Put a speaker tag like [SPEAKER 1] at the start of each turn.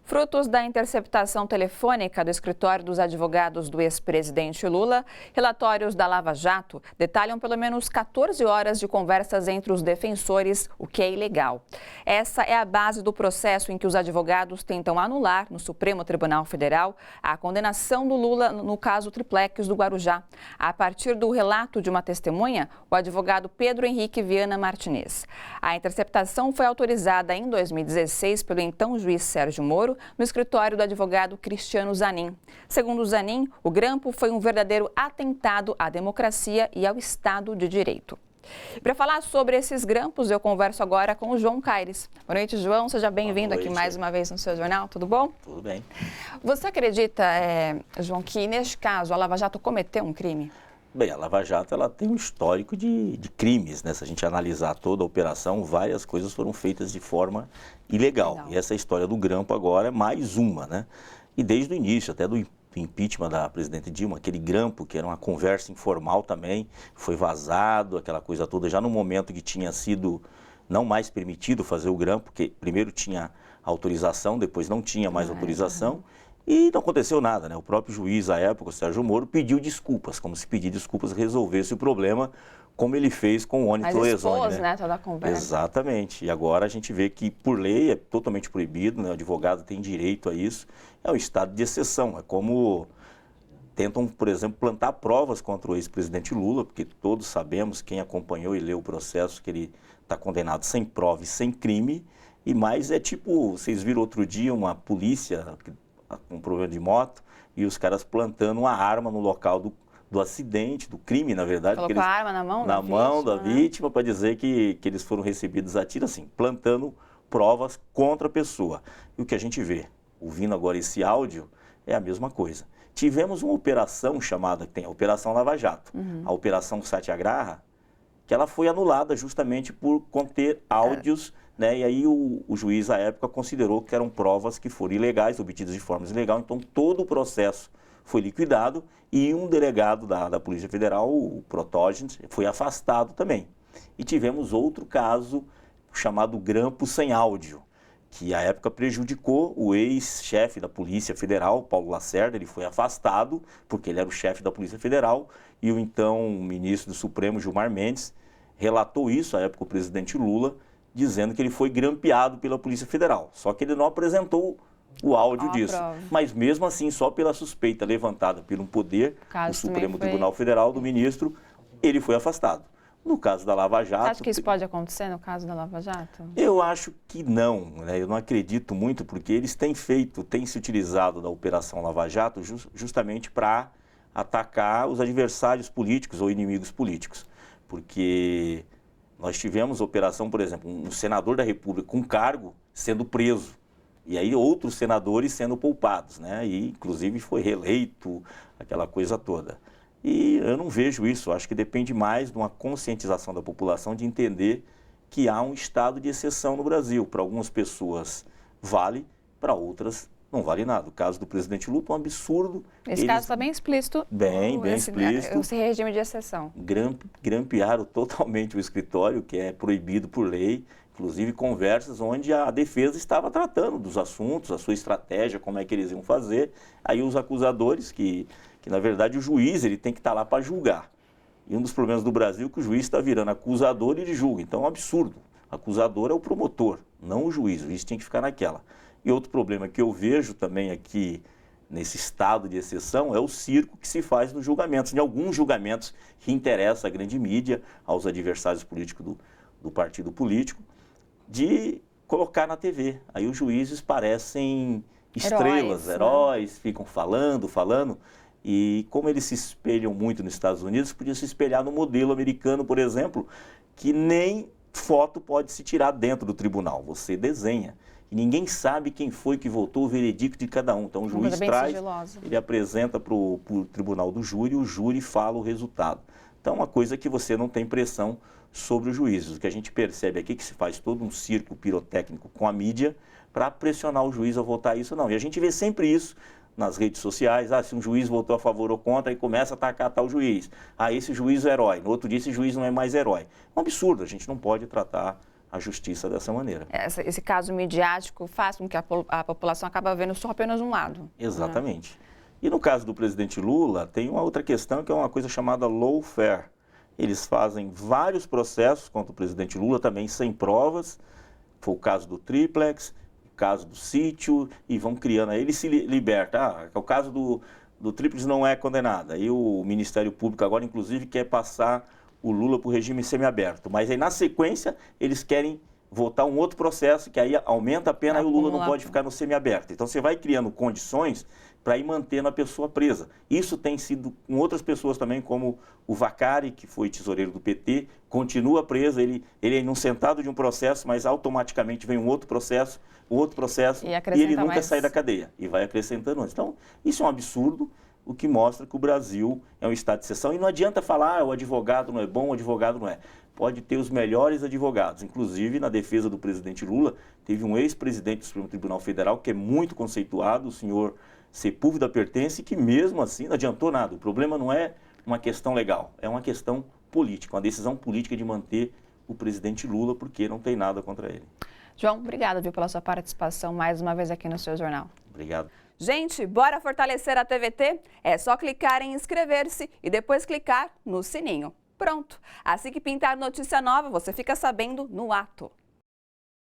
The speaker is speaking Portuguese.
[SPEAKER 1] Frutos da interceptação telefônica do escritório dos advogados do ex-presidente Lula, relatórios da Lava Jato detalham pelo menos 14 horas de conversas entre os defensores, o que é ilegal. Essa é a base do processo em que os advogados tentam anular no Supremo Tribunal Federal a condenação do Lula no caso Triplex do Guarujá. A partir do relato de uma testemunha, o advogado Pedro Henrique Viana Martinez. A interceptação foi autorizada em 2016 pelo então juiz Sérgio Moro, no escritório do advogado Cristiano Zanin. Segundo Zanin, o grampo foi um verdadeiro atentado à democracia e ao Estado de Direito. Para falar sobre esses grampos, eu converso agora com o João Caires. Boa noite, João. Seja bem-vindo aqui mais uma vez no seu jornal. Tudo bom?
[SPEAKER 2] Tudo bem.
[SPEAKER 1] Você acredita, João, que neste caso a Lava Jato cometeu um crime?
[SPEAKER 2] Bem, a Lava Jato ela tem um histórico de crimes, né? Se a gente analisar toda a operação, várias coisas foram feitas de forma ilegal. E essa história do grampo agora é mais uma, né? E desde o início, até do impeachment da presidente Dilma, aquele grampo que era uma conversa informal também, foi vazado, aquela coisa toda, já no momento que tinha sido não mais permitido fazer o grampo, porque primeiro tinha autorização, depois não tinha mais autorização. E não aconteceu nada, né? O próprio juiz, à época, o Sérgio Moro, pediu desculpas, como se pedir desculpas resolvesse o problema, como ele fez com o Onyx Lorenzoni,
[SPEAKER 1] né? Toda a conversa.
[SPEAKER 2] Exatamente. E agora a gente vê que, por lei, é totalmente proibido, né? O advogado tem direito a isso. É um estado de exceção. É como tentam, por exemplo, plantar provas contra o ex-presidente Lula, porque todos sabemos, quem acompanhou e leu o processo, que ele está condenado sem prova e sem crime. E mais é tipo, vocês viram outro dia uma polícia com um problema de moto, e os caras plantando uma arma no local do acidente, do crime, na verdade.
[SPEAKER 1] Colocou a arma na mão da vítima?
[SPEAKER 2] Na mão da vítima, para dizer que eles foram recebidos a tiro, assim, plantando provas contra a pessoa. E o que a gente vê, ouvindo agora esse áudio, é a mesma coisa. Tivemos uma operação chamada, tem a Operação Lava Jato, a Operação Satyagraha, que ela foi anulada justamente por conter áudios, né? E aí o juiz, à época, considerou que eram provas que foram ilegais, obtidas de forma ilegal, então todo o processo foi liquidado e um delegado da Polícia Federal, o Protógenes, foi afastado também. E tivemos outro caso chamado grampo sem áudio, que à época prejudicou o ex-chefe da Polícia Federal, Paulo Lacerda. Ele foi afastado porque ele era o chefe da Polícia Federal, e o então ministro do Supremo, Gilmar Mendes, relatou isso, à época o presidente Lula, dizendo que ele foi grampeado pela Polícia Federal. Só que ele não apresentou o áudio disso. Mas mesmo assim, só pela suspeita levantada pelo poder do Supremo Tribunal Federal, do ministro, ele foi afastado. No caso da Lava Jato...
[SPEAKER 1] Você acha que isso pode acontecer no caso da Lava Jato?
[SPEAKER 2] Eu acho que não, né? Eu não acredito muito, porque eles têm se utilizado da Operação Lava Jato justamente para atacar os adversários políticos ou inimigos políticos. Porque nós tivemos operação, por exemplo, um senador da República com cargo sendo preso, e aí outros senadores sendo poupados, né? E inclusive foi reeleito, aquela coisa toda. E eu não vejo isso, acho que depende mais de uma conscientização da população de entender que há um estado de exceção no Brasil. Para algumas pessoas vale, para outras não vale nada. O caso do presidente Lula é um absurdo.
[SPEAKER 1] Esse caso está bem explícito.
[SPEAKER 2] Bem explícito.
[SPEAKER 1] Esse regime de exceção.
[SPEAKER 2] Grampearam totalmente o escritório, que é proibido por lei. Inclusive conversas onde a defesa estava tratando dos assuntos, a sua estratégia, como é que eles iam fazer. Aí os acusadores, que na verdade o juiz ele tem que estar lá para julgar. E um dos problemas do Brasil é que o juiz está virando acusador e ele julga. Então é um absurdo. O acusador é o promotor, não o juiz. O juiz tem que ficar naquela. E outro problema que eu vejo também aqui, nesse estado de exceção, é o circo que se faz nos julgamentos. Em alguns julgamentos que interessa à grande mídia, aos adversários políticos do partido político, de colocar na TV. Aí os juízes parecem estrelas, heróis, ficam falando. E como eles se espelham muito nos Estados Unidos, podiam se espelhar no modelo americano, por exemplo, que nem foto pode se tirar dentro do tribunal. Você desenha. E ninguém sabe quem foi que votou o veredicto de cada um. Então o juiz traz, ele apresenta para o tribunal do júri, o júri fala o resultado. Então é uma coisa que você não tem pressão sobre os juízes. O que a gente percebe aqui é que se faz todo um circo pirotécnico com a mídia para pressionar o juiz a votar isso ou não. E a gente vê sempre isso nas redes sociais. Se um juiz votou a favor ou contra, e começa a atacar tal juiz. Esse juiz é herói. No outro dia esse juiz não é mais herói. É um absurdo, a gente não pode tratar a justiça dessa maneira.
[SPEAKER 1] Esse caso midiático faz com que a população acaba vendo só apenas um lado.
[SPEAKER 2] Exatamente. E no caso do presidente Lula, tem uma outra questão que é uma coisa chamada lawfare. Eles fazem vários processos contra o presidente Lula, também sem provas. Foi o caso do triplex, o caso do sítio, e vão criando. Aí ele se liberta. O caso do triplex não é condenado. Aí o Ministério Público agora, inclusive, quer passar o Lula para o regime semiaberto. Mas aí, na sequência, eles querem voltar um outro processo, que aí aumenta a pena e o Lula não pode ficar no semiaberto. Então, você vai criando condições para ir mantendo a pessoa presa. Isso tem sido com outras pessoas também, como o Vacari, que foi tesoureiro do PT, continua preso, ele é inocentado de um processo, mas automaticamente vem um outro processo, e ele nunca sai da cadeia, e vai acrescentando. Então, isso é um absurdo, o que mostra que o Brasil é um estado de exceção, e não adianta falar, o advogado não é bom, o advogado não é. Pode ter os melhores advogados, inclusive na defesa do presidente Lula, teve um ex-presidente do Supremo Tribunal Federal, que é muito conceituado, o senhor Sepúlveda Pertence, que mesmo assim não adiantou nada. O problema não é uma questão legal, é uma questão política, uma decisão política de manter o presidente Lula, porque não tem nada contra ele.
[SPEAKER 1] João, obrigada, pela sua participação mais uma vez aqui no seu jornal.
[SPEAKER 2] Obrigado.
[SPEAKER 1] Gente, bora fortalecer a TVT? É só clicar em inscrever-se e depois clicar no sininho. Pronto! Assim que pintar notícia nova, você fica sabendo no ato.